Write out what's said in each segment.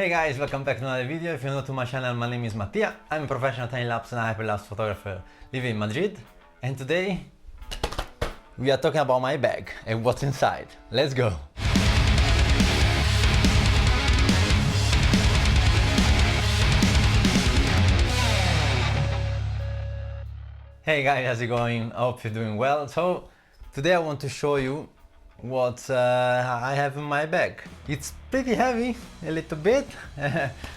Hey guys, welcome back to another video. If you're new to my channel, my name is Mattia. I'm a professional time-lapse and hyperlapse photographer living in Madrid. And today we are talking about my bag and what's inside. Let's go! Hey guys, how's it going? I hope you're doing well. So today I want to show you what I have in my bag. It's pretty heavy, a little bit.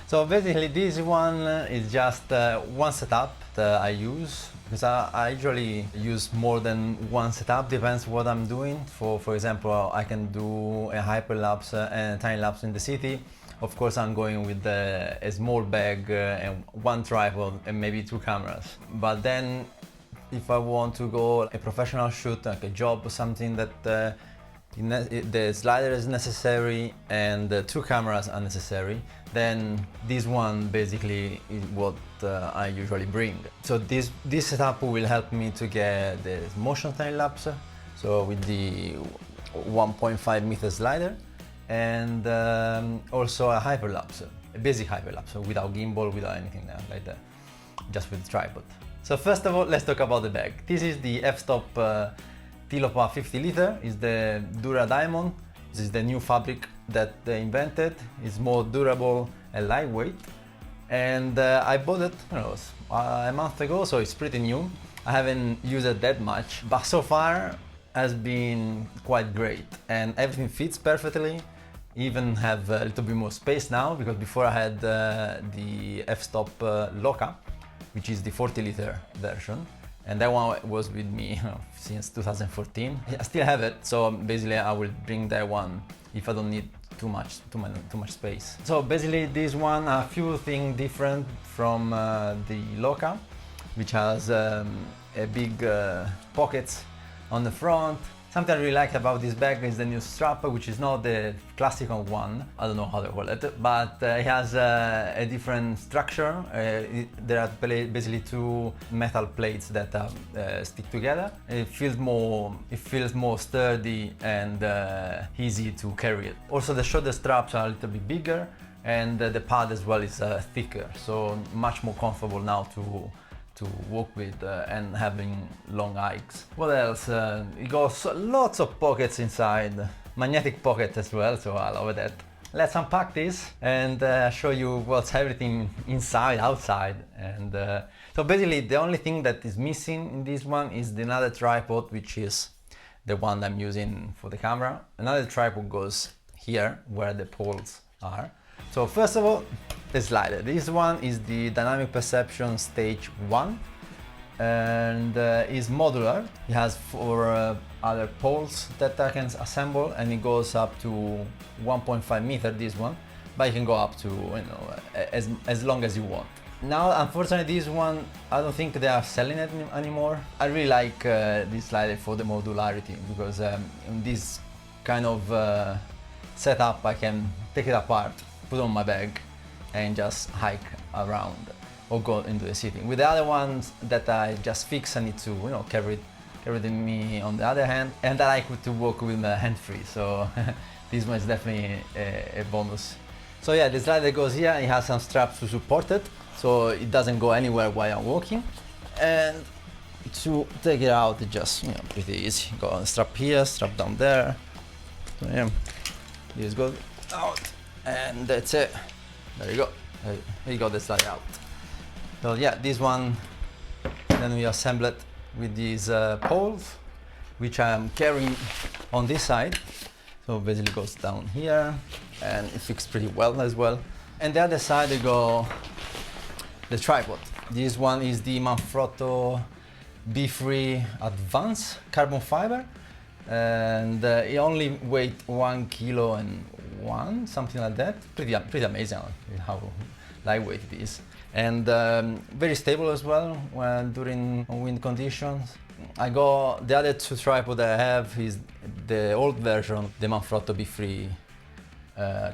So basically this one is just one setup that I use, because I usually use more than one setup, depends what I'm doing. For example, I can do a hyperlapse and a time lapse in the city. Of course, I'm going with a small bag and one tripod and maybe two cameras. But then if I want to go a professional shoot, like a job or something that the slider is necessary and the two cameras are necessary, then this one basically is what I usually bring. So this setup will help me to get the motion time lapse, so with the 1.5 meter slider, and also a hyperlapse, a basic hyperlapse, without gimbal, without anything like that, just with the tripod. So first of all, let's talk about the bag. This is the fstop Tilopa 50 liter, is the Dura Diamond. This is the new fabric that they invented. It's more durable and lightweight. And I bought it, a month ago, so it's pretty new. I haven't used it that much, but so far has been quite great. And everything fits perfectly. Even have a little bit more space now, because before I had the f-stop Loca, which is the 40 liter version. And that one was with me since 2014. I still have it, so basically I will bring that one if I don't need too much space. So basically this one, a few things different from the Loca, which has a big pockets on the front. Something I really like about this bag is the new strap, which is not the classical one. I don't know how to call it, but it has a different structure. There are basically two metal plates that stick together. It feels more sturdy and easy to carry it. Also, the shoulder straps are a little bit bigger, and the pad as well is thicker, so much more comfortable now to walk with and having long hikes. What else? It got lots of pockets inside, magnetic pocket as well, so I love that. Let's unpack this and show you what's everything inside, outside. And so basically the only thing that is missing in this one is another tripod, which is the one I'm using for the camera. Another tripod goes here where the poles are. So first of all, the slider. This one is the Dynamic Perception Stage 1 and is modular. It has four other poles that I can assemble, and it goes up to 1.5 meter, this one, but you can go up to as long as you want. Now unfortunately this one, I don't think they are selling it anymore. I really like this slider for the modularity, because in this kind of setup I can take it apart, put it on my bag and just hike around or go into the city. With the other ones that I just fix, I need to carry it with me on the other hand, and I like to walk with my hand free, so this one is definitely a bonus. So yeah, the slider goes here. It has some straps to support it, so it doesn't go anywhere while I'm walking. And to take it out, it just pretty easy. Go on, strap here, strap down there. So yeah, this goes out, and that's it. There you go. There you go, the slider out. So yeah, this one, then we assemble it with these poles, which I am carrying on this side. So basically it goes down here, and it fits pretty well as well. And the other side they go the tripod. This one is the Manfrotto B3 Advanced carbon fiber, and it only weighs 1 kilo and one, something like that. Pretty amazing how lightweight it is, and very stable as well when during wind conditions. I got the other two tripods that I have is the old version, the Manfrotto B3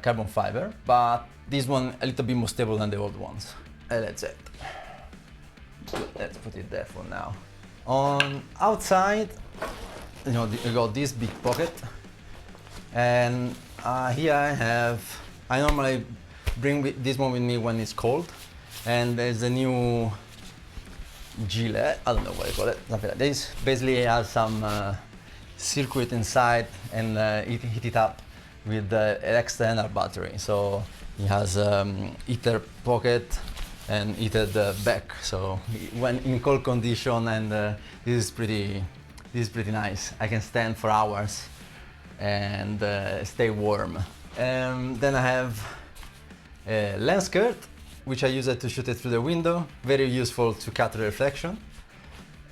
carbon fiber, but this one a little bit more stable than the old ones. And that's it. Good, let's put it there for now. On outside, I got this big pocket, and here I normally this one with me when it's cold. And there's a new gilet, I don't know what I call it, something like this. Basically it has some circuit inside, and heat it up with the external battery. So it has heater pocket and heated back. So when in cold condition, and this is pretty nice. I can stand for hours and stay warm. Then I have a lens skirt, which I use it to shoot it through the window. Very useful to cut the reflection.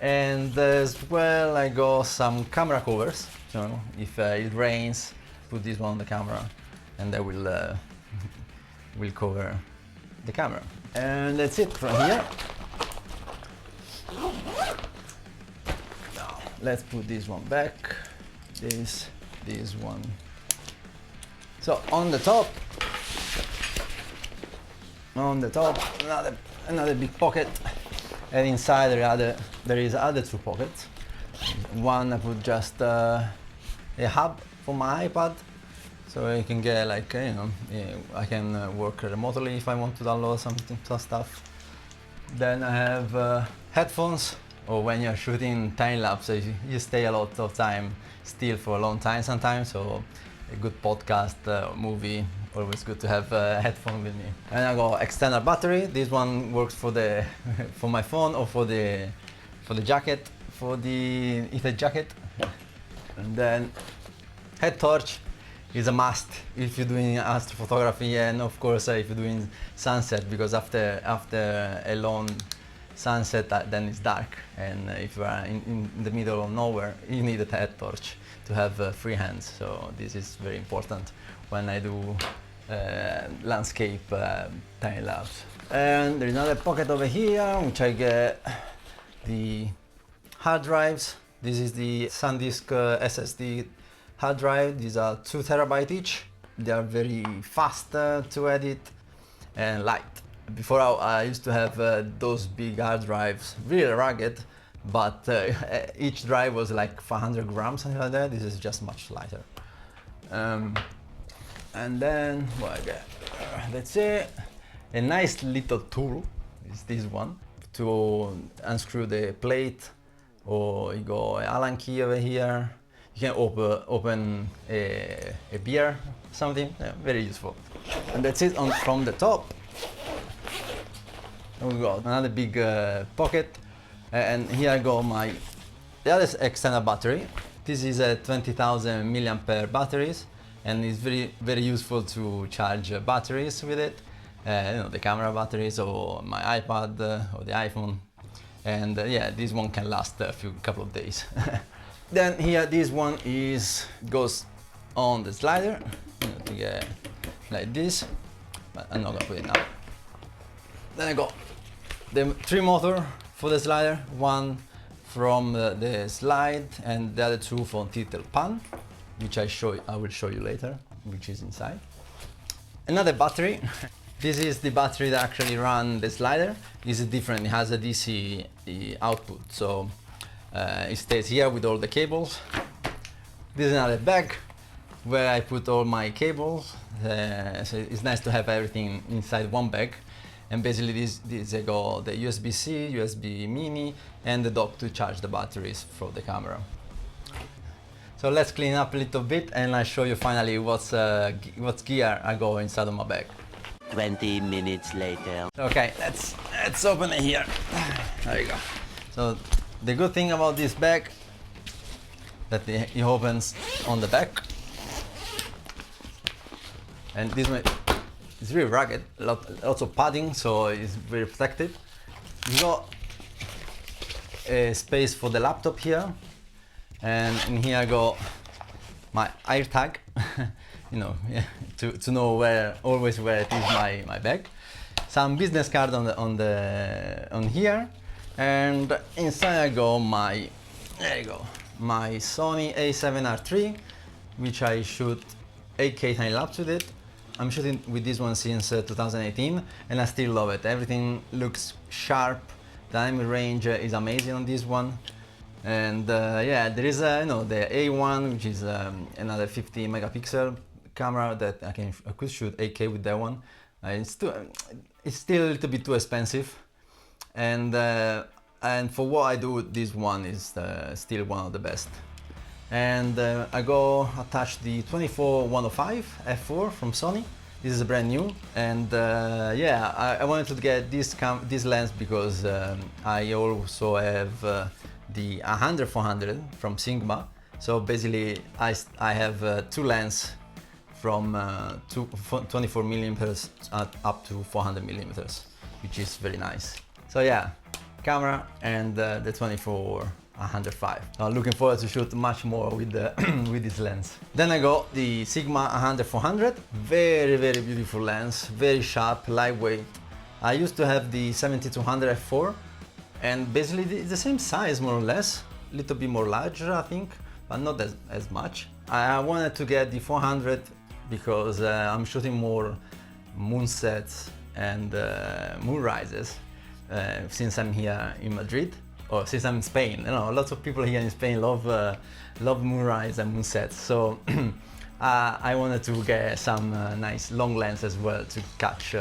And as well, I got some camera covers. You know, if it rains, put this one on the camera, and that will cover the camera. And that's it from here. Now, let's put this one back. This one. So on the top, another big pocket, and inside there is other two pockets. One I put just a hub for my iPad, so I can get like I can work remotely if I want to download some stuff. Then I have headphones, or when you're shooting time lapse, you stay a lot of time still for a long time sometimes. So a good podcast, movie, always good to have a headphone with me. And I got external battery. This one works for the for my phone, or for the jacket, for the heated jacket. And then head torch is a must if you're doing astrophotography, and of course if you're doing sunset, because after a long sunset then it's dark, and if you are in the middle of nowhere, you need a head torch to have free hands. So this is very important when I do landscape time lapse. And there's another pocket over here, which I get the hard drives. This is the SanDisk SSD hard drive. These are 2 TB each. They are very fast to edit and light. Before I used to have those big hard drives, really rugged, but each drive was like 500 grams, something like that. This is just much lighter. And then what I get, that's it. A nice little tool is this one to unscrew the plate, or you go Allen key over here. You can open a beer, something. Yeah, very useful. And that's it from the top. We got another big pocket, and here I got the other external battery. This is a 20,000 milliampere batteries, and it's very useful to charge batteries with it. The camera batteries, or my iPad, or the iPhone. And yeah, this one can last a couple of days. Then here, this one goes on the slider, to get like this, but I'm not gonna put it now. Then I got the 3 motor for the slider, one from the slide, and the other 2 from tilt pan, which I will show you later, which is inside. Another battery. This is the battery that actually runs the slider. This is different. It has a DC output, so it stays here with all the cables. This is another bag where I put all my cables. So it's nice to have everything inside one bag. And basically this I got the USB-C, USB mini, and the dock to charge the batteries for the camera. So let's clean up a little bit, and I'll show you finally what gear I got inside of my bag. 20 minutes later. Okay, let's open it here. There you go. So the good thing about this bag, that it opens on the back, and this one is really rugged, lots of padding, so it's very protected. You got a space for the laptop here, and in here I got my air tag, to know always where it is my bag. Some business card on here, and inside I got my Sony A7RIII, which I shoot 8K time lapse with it. I'm shooting with this one since 2018, and I still love it. Everything looks sharp. Dynamic range is amazing on this one. And yeah, there is the A1, which is another 50 megapixel camera that I could shoot 8K with that one. It's still a little bit too expensive, and for what I do, this one is still one of the best. And I go attach the 24-105 f4 from Sony. This is brand new, and yeah, I wanted to get this lens because I also have the 100-400 from Sigma. So basically, I have two lenses from 24 millimeters up to 400 millimeters, which is very nice. So yeah, camera and the 24-105. I'm looking forward to shoot much more with with this lens. Then I got the Sigma 100-400, very beautiful lens, very sharp, lightweight. I used to have the 70-200 f4, and basically it's the same size more or less, a little bit more larger I think, but not as much. I wanted to get the 400 because I'm shooting more moonsets and moonrises since I'm here in Madrid, or since I'm in Spain. You know, lots of people here in Spain love moonrise and moonsets. So I wanted to get some nice long lens as well to catch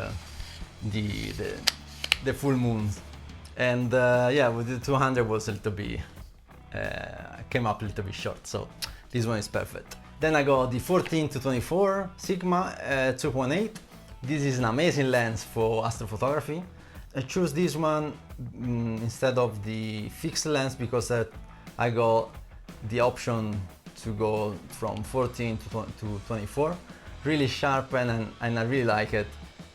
the full moons. And yeah, with the 200 was a little bit came up a little bit short, so this one is perfect. Then I got the 14-24 Sigma 2.8. This is an amazing lens for astrophotography. I chose this one instead of the fixed lens because I got the option to go from 14 to 24. Really sharp, and I really like it.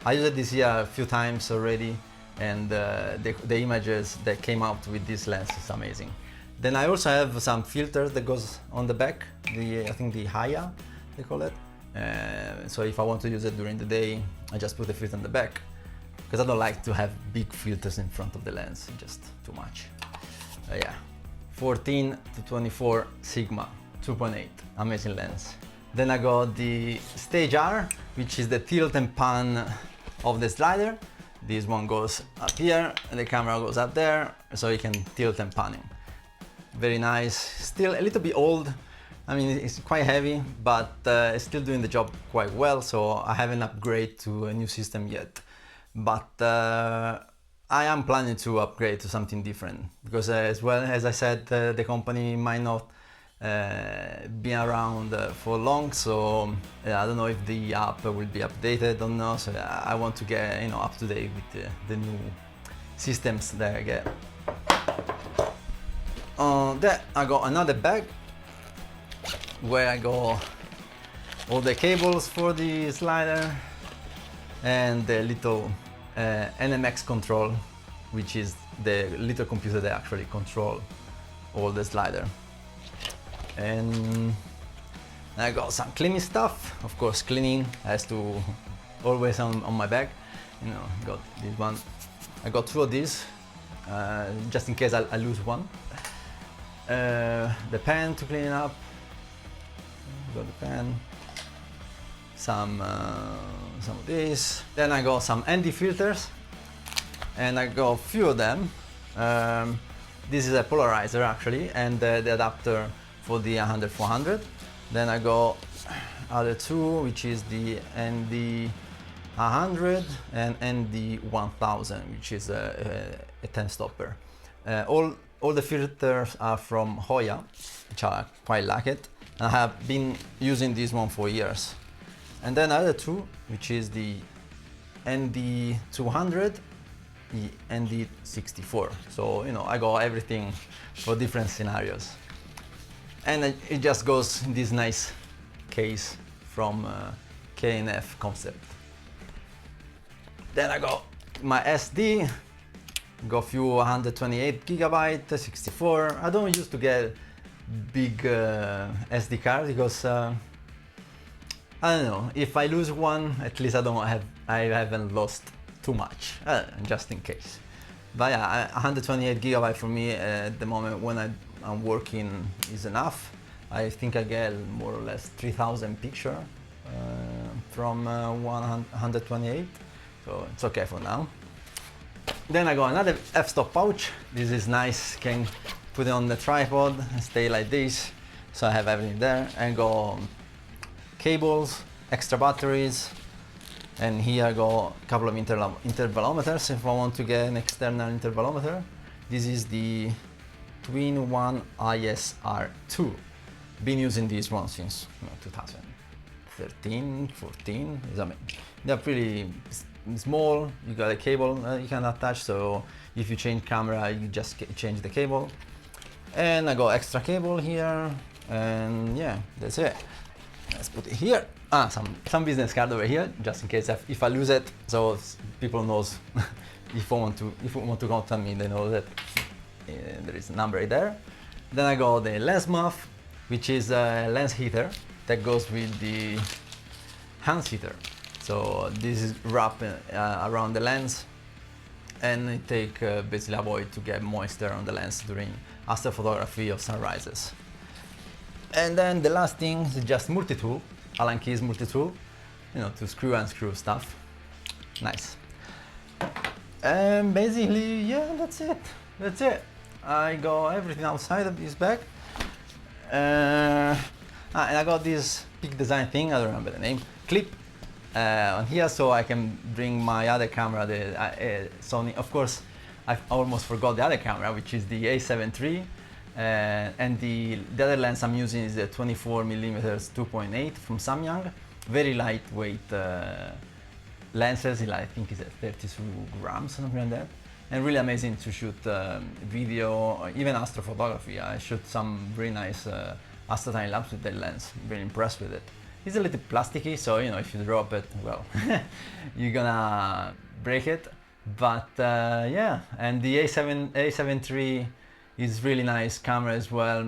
I used this here a few times already, and the images that came out with this lens is amazing. Then I also have some filters that goes on the back, I think the Haya, they call it. So if I want to use it during the day, I just put the filter on the back, because I don't like to have big filters in front of the lens, just too much. Yeah, 14-24 Sigma 2.8, amazing lens. Then I got the Stage R, which is the tilt and pan of the slider. This one goes up here and the camera goes up there, so you can tilt and pan it. Very nice, still a little bit old. I mean, it's quite heavy, but it's still doing the job quite well, so I haven't upgraded to a new system yet. But I am planning to upgrade to something different, because as well as I said, the company might not be around for long, so I don't know if the app will be updated or not, so I want to get up to date with the new systems that I get. Then I got another bag where I got all the cables for the slider and the little NMX control, which is the little computer that actually control all the slider. And I got some cleaning stuff. Of course, cleaning has to always on my bag. Got this one. I got two of these, just in case I lose one. The pen to clean up. Got the pen. Some of this. Then I got some ND filters, and I got a few of them. This is a polarizer actually, and the adapter for the 100-400. Then I got other two, which is the ND 100 and ND 1000, which is a 10 stopper. All the filters are from Hoya, which I quite like it. I have been using this one for years. And then other two, which is the ND 200, the ND 64. So I got everything for different scenarios. And it just goes in this nice case from K&F Concept. Then I got my SD, got a few 128 gigabyte, 64. I don't used to get big SD cards because I don't know, if I lose one, at least I haven't lost too much, just in case. But yeah, 128 gigabyte for me at the moment when I'm working is enough. I think I get more or less 3000 pictures from 128, so it's okay for now. Then I got another f-stop pouch. This is nice, can put it on the tripod and stay like this, so I have everything there. And got cables, extra batteries, And here I got a couple of intervalometers if I want to get an external intervalometer. This is the Twin-1 ISR2. Been using this one since 2013, 14. They're pretty small. You got a cable you can attach, so if you change camera, you just change the cable. And I got extra cable here, and yeah, that's it. Let's put it here. Some business card over here, just in case if I lose it, so people knows if I want to contact me, they know that there is a number right there. Then I got the lens muff, which is a lens heater that goes with the hand heater. So this is wrapped around the lens, and it take basically avoid to get moisture on the lens during astrophotography of sunrises. And then the last thing is just multi-tool, Allen keys multi-tool, to screw and screw stuff. Nice. And basically, yeah, that's it. I got everything outside of this bag. And I got this big design thing, I don't remember the name, clip on here, so I can bring my other camera, the Sony. Of course, I almost forgot the other camera, which is the A7III. And the other lens I'm using is the 24mm 2.8 from Samyang. Very lightweight lenses, I think it's at 32 grams, something like that. And really amazing to shoot video, or even astrophotography. I shoot some very nice astro time lapse with that lens. Very impressed with it. It's a little plasticky, so if you drop it, well, you're gonna break it. But yeah, and the A7III is really nice camera as well.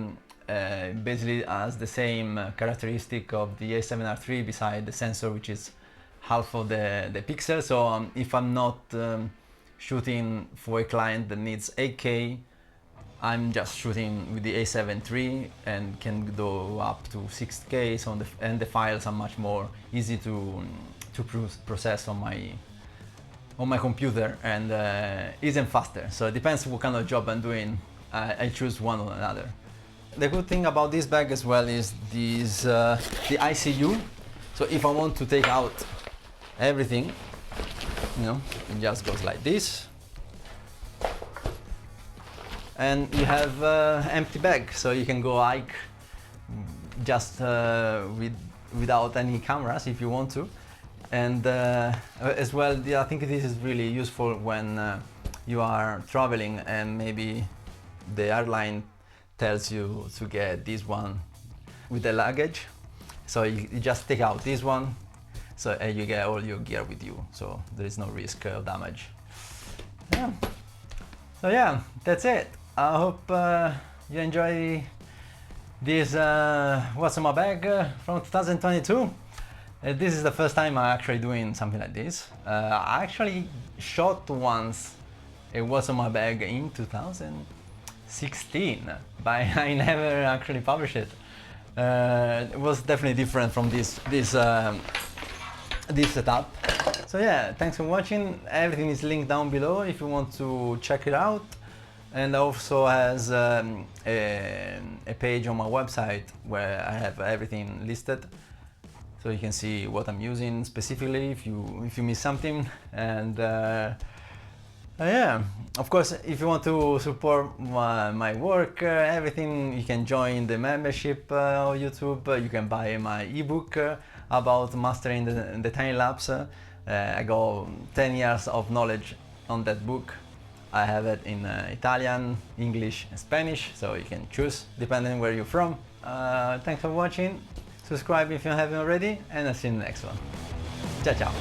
Basically has the same characteristic of the A7R III beside the sensor, which is half of the pixel. So if I'm not shooting for a client that needs 8K, I'm just shooting with the A7III and can go up to 6K. So and the files are much more easy to process on my computer, and isn't faster. So it depends what kind of job I'm doing. I choose one or another. The good thing about this bag as well is these the ICU. So if I want to take out everything, it just goes like this, and you have empty bag, so you can go hike just without any cameras if you want to. And as well, I think this is really useful when you are traveling and maybe the airline tells you to get this one with the luggage. So you just take out this one, so you get all your gear with you, so there is no risk of damage. Yeah. So yeah, that's it. I hope you enjoy this what's in my bag from 2022. This is the first time I'm actually doing something like this. I actually shot once a what's in my bag in 2016, but I never actually published it. It was definitely different from this setup. So yeah, thanks for watching. Everything is linked down below if you want to check it out. And also has a page on my website where I have everything listed, so you can see what I'm using specifically if you miss something. And yeah, of course, if you want to support my work, everything, you can join the membership on YouTube. You can buy my ebook about mastering the time lapse. I got 10 years of knowledge on that book. I have it in Italian, English and Spanish, so you can choose depending where you're from. Thanks for watching. Subscribe if you haven't already, and I'll see you in the next one. Ciao ciao.